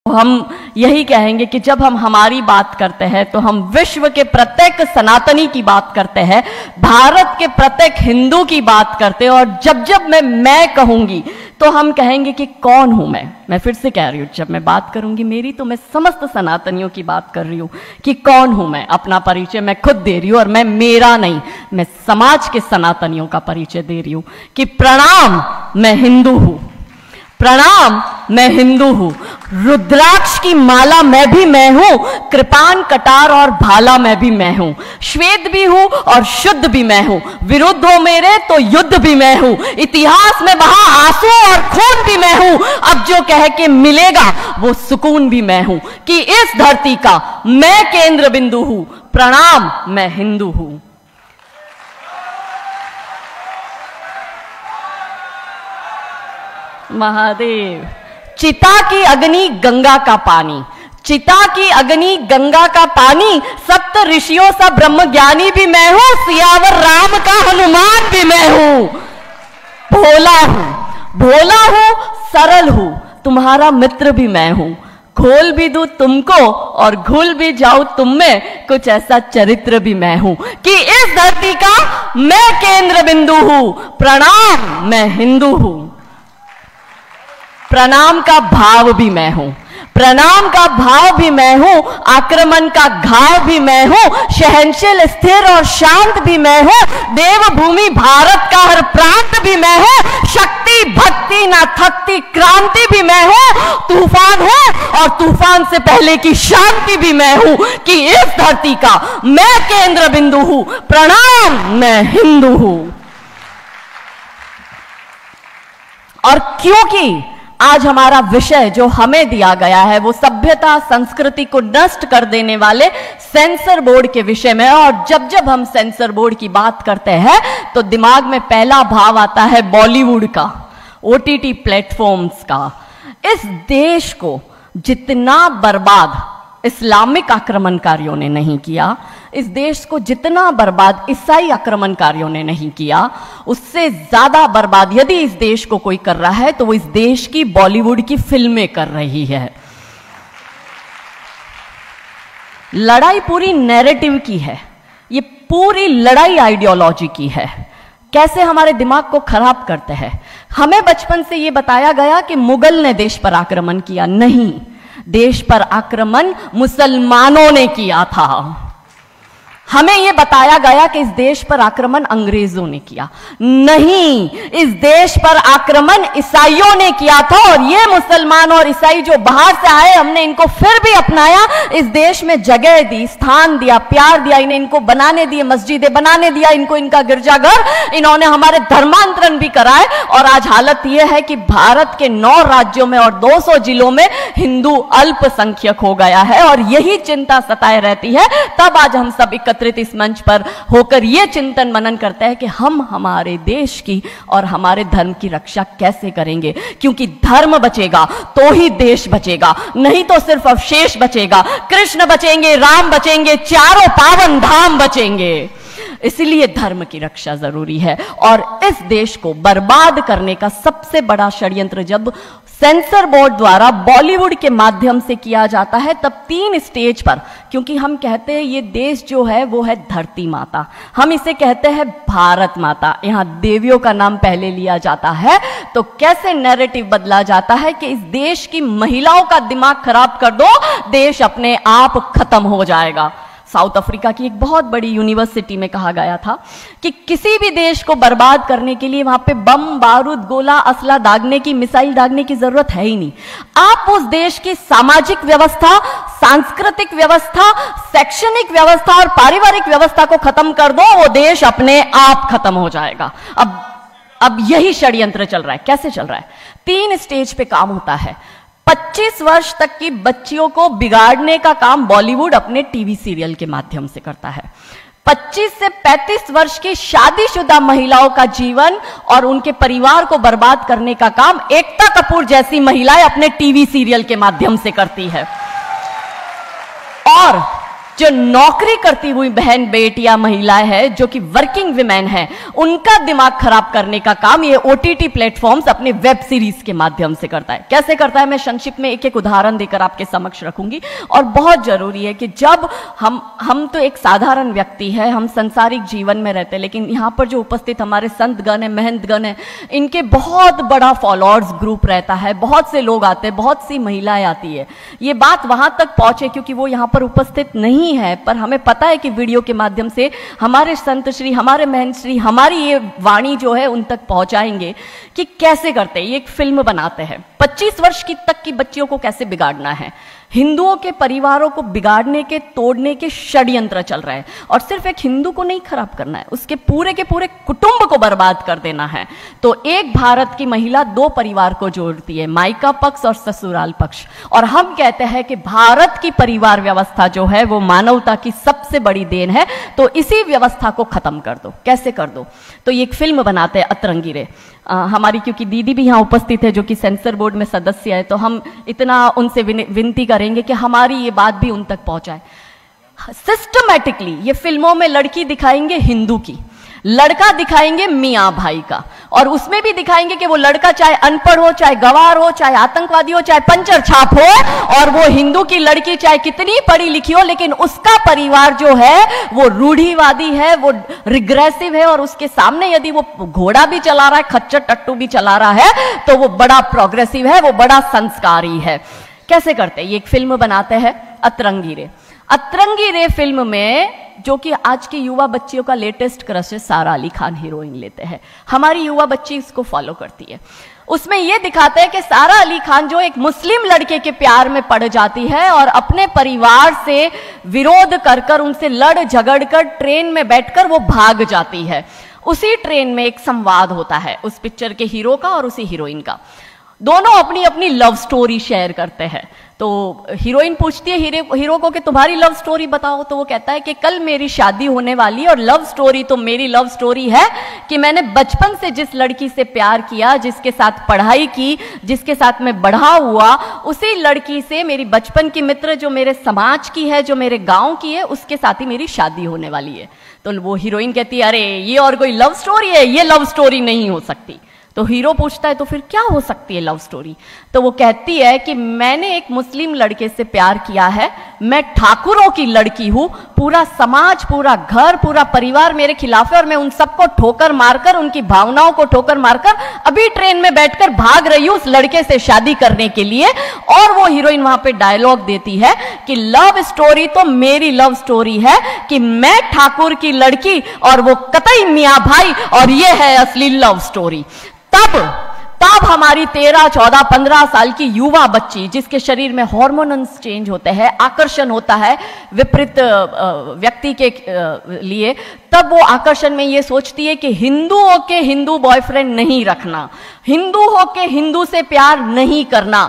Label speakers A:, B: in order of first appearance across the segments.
A: हम यही कहेंगे कि जब हम हमारी बात करते हैं तो हम विश्व के प्रत्येक सनातनी की बात करते हैं, भारत के प्रत्येक हिंदू की बात करते हैं। और जब जब मैं कहूंगी तो हम कहेंगे कि कौन हूं मैं फिर से कह रही हूं, जब मैं बात करूंगी मेरी तो मैं समस्त सनातनियों की बात कर रही हूं कि कौन हूं मैं। अपना परिचय मैं खुद दे रही हूं और मैं मेरा नहीं, मैं समाज के सनातनियों का परिचय दे रही हूं कि प्रणाम, मैं हिंदू हूं। प्रणाम, मैं हिंदू हूं। रुद्राक्ष की माला मैं हूं, कृपान कटार और भाला मैं हूं। श्वेत भी हूं और शुद्ध भी मैं हूं। विरुद्ध हो मेरे तो युद्ध भी मैं हूं। इतिहास में बहा आंसू और खून भी मैं हूं। अब जो कह के मिलेगा वो सुकून भी मैं हूं कि इस धरती का मैं केंद्र बिंदु हूं। प्रणाम, मैं हिंदू हूं। महादेव। चिता की अग्नि गंगा का पानी, चिता की अग्नि गंगा का पानी। सप्त ऋषियों सा ब्रह्म ज्ञानी भी मैं हूं। सियावर राम का हनुमान भी मैं हूं। भोला हूं, सरल हूं, तुम्हारा मित्र भी मैं हूं। खोल भी दूं तुमको और घुल भी जाऊं तुम में, कुछ ऐसा चरित्र भी मैं हूं कि इस धरती का मैं केंद्र बिंदु हूं। प्रणाम, मैं हिंदू हूं। प्रणाम का भाव भी मैं हूं। प्रणाम का भाव भी मैं हूं। आक्रमण का घाव भी मैं हूं। सहनशील, स्थिर और शांत भी मैं हूं। देवभूमि भारत का हर प्रांत भी मैं हूं। शक्ति, भक्ति ना थकती क्रांति भी मैं हूं। तूफान हूं और तूफान से पहले की शांति भी मैं हूं कि इस धरती का मैं केंद्र बिंदु हूं। प्रणाम, मैं हिंदू हूं। और क्योंकि आज हमारा विषय जो हमें दिया गया है वो सभ्यता संस्कृति को नष्ट कर देने वाले सेंसर बोर्ड के विषय में है। और जब जब हम सेंसर बोर्ड की बात करते हैं तो दिमाग में पहला भाव आता है बॉलीवुड का, ओटीटी प्लेटफॉर्म्स का। इस देश को जितना बर्बाद इस्लामिक आक्रमणकारियों ने नहीं किया, इस देश को जितना बर्बाद ईसाई आक्रमणकारियों ने नहीं किया, उससे ज्यादा बर्बाद यदि इस देश को कोई कर रहा है तो वो इस देश की बॉलीवुड की फिल्में कर रही है। लड़ाई पूरी नैरेटिव की है, ये पूरी लड़ाई आइडियोलॉजी की है। कैसे हमारे दिमाग को खराब करते हैं। हमें बचपन से ये बताया गया कि मुगल ने देश पर आक्रमण किया, नहीं, देश पर आक्रमण मुसलमानों ने किया था। हमें यह बताया गया कि इस देश पर आक्रमण अंग्रेजों ने किया, नहीं, इस देश पर आक्रमण ईसाइयों ने किया था। और ये मुसलमान और ईसाई जो बाहर से आए, हमने इनको फिर भी अपनाया, इस देश में जगह दी, स्थान दिया, प्यार दिया, इन्हें इनको बनाने दिए, मस्जिदें बनाने दिया इनको, इनका गिरजाघर, इन्होंने हमारे धर्मांतरण भी कराए। और आज हालत यह है कि भारत के 9 राज्यों में और 200 जिलों में हिंदू अल्पसंख्यक हो गया है। और यही चिंता सताए रहती है। तब आज हम सब इस मंच पर होकर यह चिंतन मनन करते हैं कि हम हमारे देश की और हमारे धर्म की रक्षा कैसे करेंगे, क्योंकि धर्म बचेगा तो ही देश बचेगा, नहीं तो सिर्फ अवशेष बचेगा। कृष्ण बचेंगे, राम बचेंगे, चारों पावन धाम बचेंगे। इसलिए धर्म की रक्षा जरूरी है। और इस देश को बर्बाद करने का सबसे बड़ा षड्यंत्र जब सेंसर बोर्ड द्वारा बॉलीवुड के माध्यम से किया जाता है, तब 3 स्टेज पर, क्योंकि हम कहते हैं ये देश जो है वो है धरती माता, हम इसे कहते हैं भारत माता, यहां देवियों का नाम पहले लिया जाता है। तो कैसे नैरेटिव बदला जाता है कि इस देश की महिलाओं का दिमाग खराब कर दो, देश अपने आप खत्म हो जाएगा। साउथ अफ्रीका की एक बहुत बड़ी यूनिवर्सिटी में कहा गया था कि किसी भी देश को बर्बाद करने के लिए वहां पे बम, बारूद, गोला, असला दागने की, मिसाइल दागने की जरूरत है ही नहीं। आप उस देश की सामाजिक व्यवस्था, सांस्कृतिक व्यवस्था, शैक्षणिक व्यवस्था और पारिवारिक व्यवस्था को खत्म कर दो, वो देश अपने आप खत्म हो जाएगा। अब यही षड्यंत्र चल रहा है। कैसे चल रहा है? 3 स्टेज पे काम होता है। 25 वर्ष तक की बच्चियों को बिगाड़ने का काम बॉलीवुड अपने टीवी सीरियल के माध्यम से करता है। 25 से 35 वर्ष की शादीशुदा महिलाओं का जीवन और उनके परिवार को बर्बाद करने का काम एकता कपूर जैसी महिलाएं अपने टीवी सीरियल के माध्यम से करती है। और जो नौकरी करती हुई बहन बेटियां महिलाएं हैं, जो कि वर्किंग विमेन हैं, उनका दिमाग खराब करने का काम ये ओटीटी प्लेटफॉर्म्स अपने वेब सीरीज के माध्यम से करता है। कैसे करता है मैं संक्षिप्त में एक एक उदाहरण देकर आपके समक्ष रखूंगी। और बहुत जरूरी है कि जब हम तो एक साधारण व्यक्ति है, हम संसारिक जीवन में रहते हैं, लेकिन यहां पर जो उपस्थित हमारे संतगण है, महंतगण है, इनके बहुत बड़ा फॉलोअर्स ग्रुप रहता है, बहुत से लोग आते हैं, बहुत सी महिलाएं आती है। ये बात वहां तक पहुंचे क्योंकि वो यहां पर उपस्थित नहीं है, पर हमें पता है कि वीडियो के माध्यम से हमारे संत श्री, हमारे महंत श्री हमारी ये वाणी जो है उन तक पहुंचाएंगे कि कैसे करते हैं। ये एक फिल्म बनाते हैं 25 वर्ष तक की बच्चियों को कैसे बिगाड़ना है। हिंदुओं के परिवारों को बिगाड़ने के, तोड़ने के षड्यंत्र चल रहे हैं। और सिर्फ एक हिंदू को नहीं खराब करना है, उसके पूरे के पूरे कुटुंब को बर्बाद कर देना है। तो एक भारत की महिला 2 परिवार को जोड़ती है, मायका पक्ष और ससुराल पक्ष। और हम कहते हैं कि भारत की परिवार व्यवस्था जो है वो मानवता की सबसे बड़ी देन है। तो इसी व्यवस्था को खत्म कर दो। कैसे कर दो? तो ये एक फिल्म बनाते हैं अतरंगी रे। हमारी क्योंकि दीदी भी यहाँ उपस्थित है जो कि सेंसर बोर्ड में सदस्य है, तो हम इतना उनसे विनती करेंगे कि हमारी ये बात भी उन तक पहुंचाए। सिस्टमैटिकली ये फिल्मों में लड़की दिखाएंगे हिंदू की, लड़का दिखाएंगे मियाँ भाई का, और उसमें भी दिखाएंगे कि वो लड़का चाहे अनपढ़ हो, चाहे गवार हो, चाहे आतंकवादी हो, चाहे पंचर छाप हो, और वो हिंदू की लड़की चाहे कितनी पढ़ी लिखी हो, लेकिन उसका परिवार जो है वो रूढ़िवादी है, वो रिग्रेसिव है, और उसके सामने यदि वो घोड़ा भी चला रहा है, खच्चर टट्टू भी चला रहा है, तो वो बड़ा प्रोग्रेसिव है, वो बड़ा संस्कारी है। कैसे करते हैं? ये एक फिल्म बनाते हैं अतरंगी रे। अतरंगी रे फिल्म में जो कि आज की युवा बच्चियों का लेटेस्ट क्रश है, सारा अली खान हीरोइन लेते हैं। हमारी युवा बच्ची इसको फॉलो करती है। उसमें यह दिखाते हैं कि सारा अली खान जो एक मुस्लिम लड़के के प्यार में पड़ जाती है और अपने परिवार से विरोध कर उनसे लड़ झगड़ कर ट्रेन में बैठकर वो भाग जाती है। उसी ट्रेन में एक संवाद होता है उस पिक्चर के हीरो का और उसी हीरोइन का। दोनों अपनी अपनी लव स्टोरी शेयर करते हैं। तो हीरोइन पूछती है हीरो को कि तुम्हारी लव स्टोरी बताओ। तो वो कहता है कि कल मेरी शादी होने वाली, और लव स्टोरी तो मेरी लव स्टोरी है कि मैंने बचपन से जिस लड़की से प्यार किया, जिसके साथ पढ़ाई की, जिसके साथ मैं बढ़ा हुआ, उसी लड़की से मेरी बचपन की मित्र जो मेरे समाज की है, जो मेरे गांव की है, उसके साथ ही मेरी शादी होने वाली है। तो वो हीरोइन कहती है अरे ये और कोई लव स्टोरी है? ये लव स्टोरी नहीं हो सकती। तो हीरो पूछता है तो फिर क्या हो सकती है लव स्टोरी? तो वो कहती है कि मैंने एक मुस्लिम लड़के से प्यार किया है, मैं ठाकुरों की लड़की हूं, पूरा समाज, पूरा घर, पूरा परिवार मेरे खिलाफ है, और मैं उन सबको ठोकर मारकर, उनकी भावनाओं को ठोकर मारकर अभी ट्रेन में बैठकर भाग रही हूं उस लड़के से शादी करने के लिए। और वो हीरोइन वहां पे डायलॉग देती है कि लव स्टोरी तो मेरी लव स्टोरी है कि मैं ठाकुर की लड़की और वो कतई मियां भाई, और ये है असली लव स्टोरी। तब हमारी 13, 14, 15 साल की युवा बच्ची, जिसके शरीर में हार्मोन्स चेंज होते हैं, आकर्षण होता है विपरीत व्यक्ति के लिए, तब वो आकर्षण में ये सोचती है कि हिंदुओं के हिंदू बॉयफ्रेंड नहीं रखना, हिंदू हो के हिंदू से प्यार नहीं करना।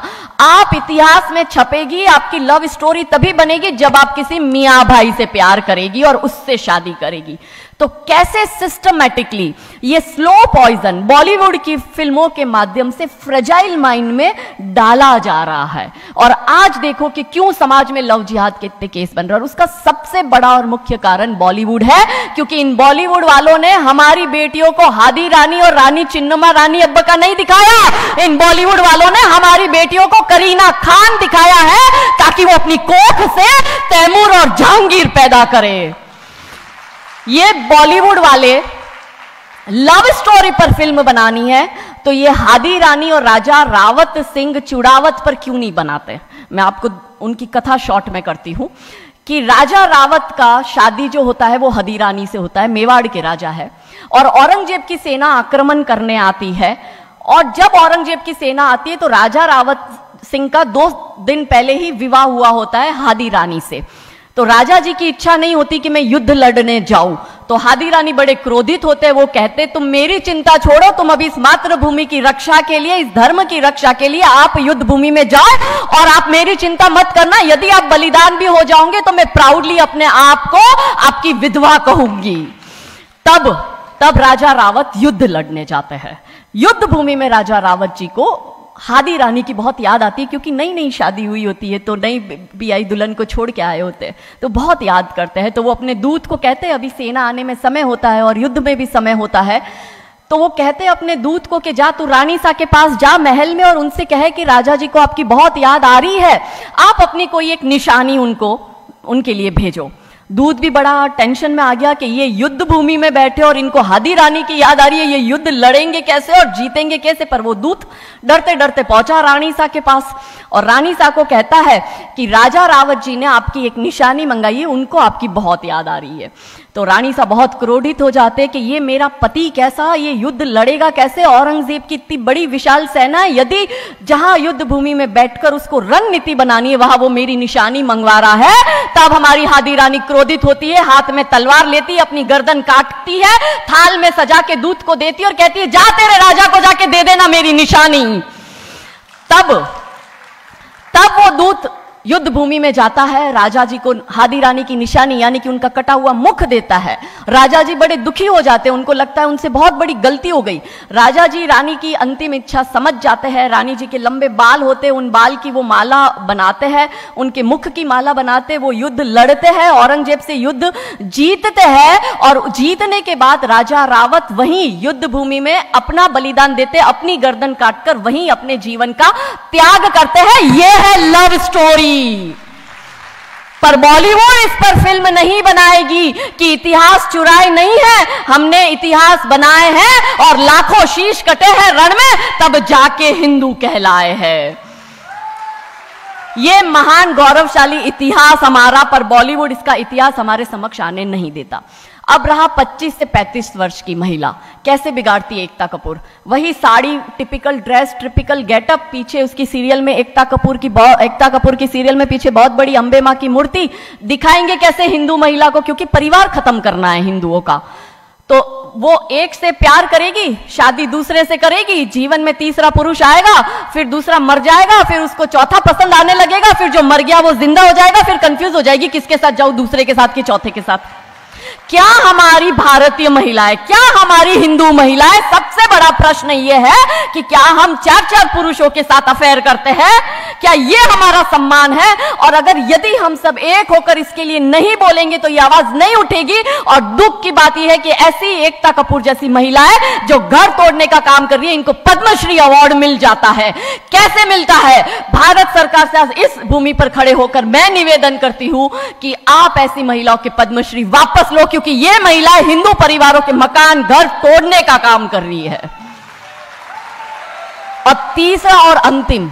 A: आप इतिहास में छपेगी, आपकी लव स्टोरी तभी बनेगी जब आप किसी मियाँ भाई से प्यार करेगी और उससे शादी करेगी। तो कैसे सिस्टमैटिकली ये स्लो पॉइजन बॉलीवुड की फिल्मों के माध्यम से फ्रेजाइल माइंड में डाला जा रहा है। और आज देखो कि क्यों समाज में लव जिहाद के इतने केस बन रहे हैं, और उसका सबसे बड़ा और मुख्य कारण बॉलीवुड है, क्योंकि इन बॉलीवुड वालों ने हमारी बेटियों को हादी रानी और रानी चिन्नमा रानी अब्बा का नहीं दिखाया। इन बॉलीवुड वालों ने हमारी बेटियों को करीना खान दिखाया है ताकि वो अपनी कोख से तैमूर और जहांगीर पैदा करे। ये बॉलीवुड वाले लव स्टोरी पर फिल्म बनानी है तो ये हादी रानी और राजा रावत सिंह चुड़ावत पर क्यों नहीं बनाते? मैं आपको उनकी कथा शॉर्ट में करती हूं कि राजा रावत का शादी जो होता है वो हदी रानी से होता है, मेवाड़ के राजा है, और औरंगजेब की सेना आक्रमण करने आती है। और जब औरंगजेब की सेना आती है तो राजा रावत सिंह का 2 दिन पहले ही विवाह हुआ होता है हादी रानी से। तो राजा जी की इच्छा नहीं होती कि मैं युद्ध लड़ने जाऊं, तो हादी रानी बड़े क्रोधित होते हैं। वो कहते तुम मेरी चिंता छोड़ो, तुम अभी इस मातृभूमि की रक्षा के लिए, इस धर्म की रक्षा के लिए आप युद्ध भूमि में जाओ और आप मेरी चिंता मत करना। यदि आप बलिदान भी हो जाओगे तो मैं प्राउडली अपने आप को आपकी विधवा कहूंगी। तब राजा रावत युद्ध लड़ने जाते हैं। युद्ध भूमि में राजा रावत जी को हादी रानी की बहुत याद आती है, क्योंकि नई नई शादी हुई होती है, तो नई ब्याई दुल्हन को छोड़ के आए होते हैं, तो बहुत याद करते हैं। तो वो अपने दूत को कहते हैं, अभी सेना आने में समय होता है और युद्ध में भी समय होता है, तो वो कहते हैं अपने दूत को कि जा तू रानी सा के पास जा महल में और उनसे कहे कि राजा जी को आपकी बहुत याद आ रही है, आप अपनी कोई एक निशानी उनके लिए भेजो। दूत भी बड़ा टेंशन में आ गया कि ये युद्ध भूमि में बैठे और इनको हादी रानी की याद आ रही है, ये युद्ध लड़ेंगे कैसे और जीतेंगे कैसे। पर वो दूत डरते डरते पहुंचा रानी सा के पास और रानी सा को कहता है कि राजा रावत जी ने आपकी एक निशानी मंगाई है, उनको आपकी बहुत याद आ रही है। तो रानी सा बहुत क्रोधित हो जाते कि ये मेरा पति कैसा, ये युद्ध लड़ेगा कैसे, औरंगजेब की इतनी बड़ी विशाल सेना है, यदि जहां युद्ध भूमि में बैठकर उसको रणनीति बनानी है वहां वो मेरी निशानी मंगवा रहा है। तब हमारी हादी रानी क्रोधित होती है, हाथ में तलवार लेती है, अपनी गर्दन काटती है, थाल में सजा के दूत को देती है और कहती है जा तेरे राजा को जाके दे देना मेरी निशानी। तब वो दूत युद्ध भूमि में जाता है, राजा जी को हादी रानी की निशानी यानी कि उनका कटा हुआ मुख देता है। राजा जी बड़े दुखी हो जाते हैं, उनको लगता है उनसे बहुत बड़ी गलती हो गई। राजा जी रानी की अंतिम इच्छा समझ जाते हैं, रानी जी के लंबे बाल होते हैं, उन बाल की वो माला बनाते हैं, उनके मुख की माला बनाते, वो युद्ध लड़ते हैं, औरंगजेब से युद्ध जीतते हैं और जीतने के बाद राजा रावत वहीं युद्ध भूमि में अपना बलिदान देते, अपनी गर्दन काटकर वहीं अपने जीवन का त्याग करते हैं। यह है लव स्टोरी। पर बॉलीवुड इस पर फिल्म नहीं बनाएगी कि इतिहास चुराए नहीं है, हमने इतिहास बनाए हैं और लाखों शीश कटे हैं रण में, तब जाके हिंदू कहलाए हैं। ये महान गौरवशाली इतिहास हमारा, पर बॉलीवुड इसका इतिहास हमारे समक्ष आने नहीं देता। अब रहा 25 से 35 वर्ष की महिला, कैसे बिगाड़ती है एकता कपूर। वही sari, typical dress, typical getup, पीछे उसकी सीरियल में एकता कपूर की सीरियल में पीछे बहुत बड़ी अंबे मां की मूर्ति। दिखाएंगे कैसे हिंदू महिला को, क्योंकि परिवार खत्म करना है हिंदुओं का। तो वो एक से प्यार करेगी, शादी दूसरे से करेगी, जीवन में तीसरा पुरुष आएगा, फिर दूसरा मर जाएगा, फिर उसको चौथा पसंद आने लगेगा, फिर जो मर गया वो जिंदा हो जाएगा, फिर कंफ्यूज हो जाएगी किसके साथ जाऊं, दूसरे के साथ कि चौथे के साथ। क्या हमारी भारतीय महिलाएं, क्या हमारी हिंदू महिलाएं, सबसे बड़ा प्रश्न यह है कि क्या हम 4-4 पुरुषों के साथ अफेयर करते हैं? क्या यह हमारा सम्मान है? और अगर यदि हम सब एक होकर इसके लिए नहीं बोलेंगे तो यह आवाज नहीं उठेगी। और दुख की बात यह है कि ऐसी एकता कपूर जैसी महिलाएं जो घर तोड़ने का काम कर रही है, इनको पद्मश्री अवार्ड मिल जाता है। कैसे मिलता है? भारत सरकार से इस भूमि पर खड़े होकर मैं निवेदन करती हूं कि आप ऐसी महिलाओं के पद्मश्री वापस लो, क्योंकि ये महिलाएं हिंदू परिवारों के मकान, घर तोड़ने का काम कर रही है। और तीसरा और अंतिम,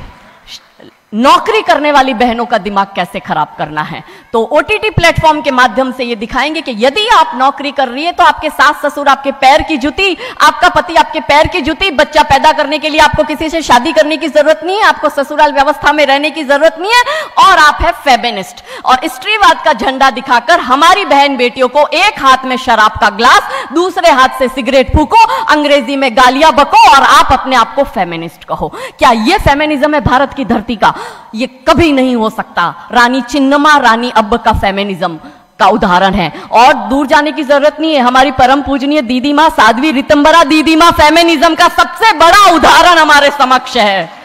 A: नौकरी करने वाली बहनों का दिमाग कैसे खराब करना है। तो ओटीटी प्लेटफॉर्म के माध्यम से ये दिखाएंगे कि यदि आप नौकरी कर रही है तो आपके सास ससुर आपके पैर की जूती, आपका पति आपके पैर की जूती। बच्चा पैदा करने के लिए आपको किसी से शादी करने की जरूरत नहीं है, आपको ससुराल व्यवस्था में रहने की जरूरत नहीं है, और आप है फेमिनिस्ट। और स्त्रीवाद का झंडा दिखाकर हमारी बहन बेटियों को एक हाथ में शराब का ग्लास, दूसरे हाथ से सिगरेट फूको, अंग्रेजी में गालियां बको और आप अपने आप को फेमिनिस्ट कहो। क्या यह फेमिनिज्म है भारत की धरती का? ये कभी नहीं हो सकता। रानी चिन्नमा, रानी अब्ब का फेमिनिज्म का उदाहरण है। और दूर जाने की जरूरत नहीं है, हमारी परम पूजनीय दीदी मां साध्वी रितंबरा दीदी मां फेमिनिज्म का सबसे बड़ा उदाहरण हमारे समक्ष है।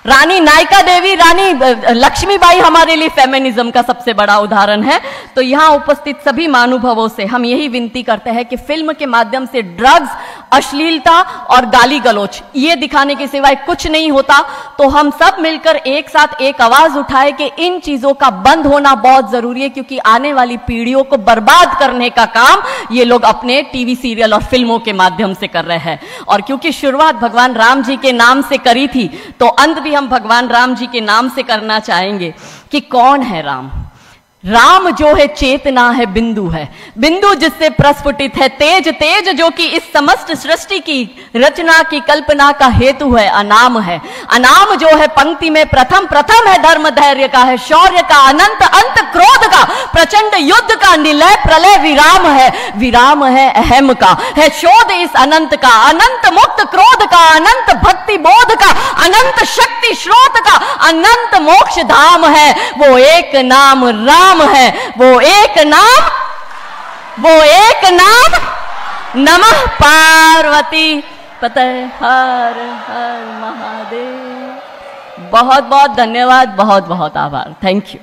A: रानी नायका देवी, रानी लक्ष्मीबाई हमारे लिए फेमिनिज्म का सबसे बड़ा उदाहरण है। तो यहां उपस्थित सभी महानुभावों से हम यही विनती करते हैं कि फिल्म के माध्यम से ड्रग्स, अश्लीलता और गाली गलौच ये दिखाने के सिवाय कुछ नहीं होता। तो हम सब मिलकर एक साथ एक आवाज उठाए कि इन चीजों का बंद होना बहुत जरूरी है, क्योंकि आने वाली पीढ़ियों को बर्बाद करने का काम ये लोग अपने टीवी सीरियल और फिल्मों के माध्यम से कर रहे हैं। और क्योंकि शुरुआत भगवान राम जी के नाम से करी थी, तो अंत भी हम भगवान राम जी के नाम से करना चाहेंगे कि कौन है राम। राम जो है चेतना है, बिंदु है, बिंदु जिससे प्रस्फुटित है तेज, तेज जो कि इस समस्त सृष्टि की रचना की कल्पना का हेतु है। अनाम है, अनाम जो है पंक्ति में प्रथम, प्रथम है धर्म धैर्य का, है शौर्य का, अनंत अंत क्रोध का, प्रचंड युद्ध का, निलय प्रलय विराम है, विराम है अहम का, है शोध इस अनंत का, अनंत मुक्त क्रोध का, अनंत भक्ति बोध का, अनंत शक्ति स्रोत का, अनंत मोक्ष धाम है। वो एक नाम राम है, वो एक नाम, वो एक नाम। नमः पार्वती पते हर हर महादेव। बहुत बहुत धन्यवाद, बहुत बहुत आभार। Thank you.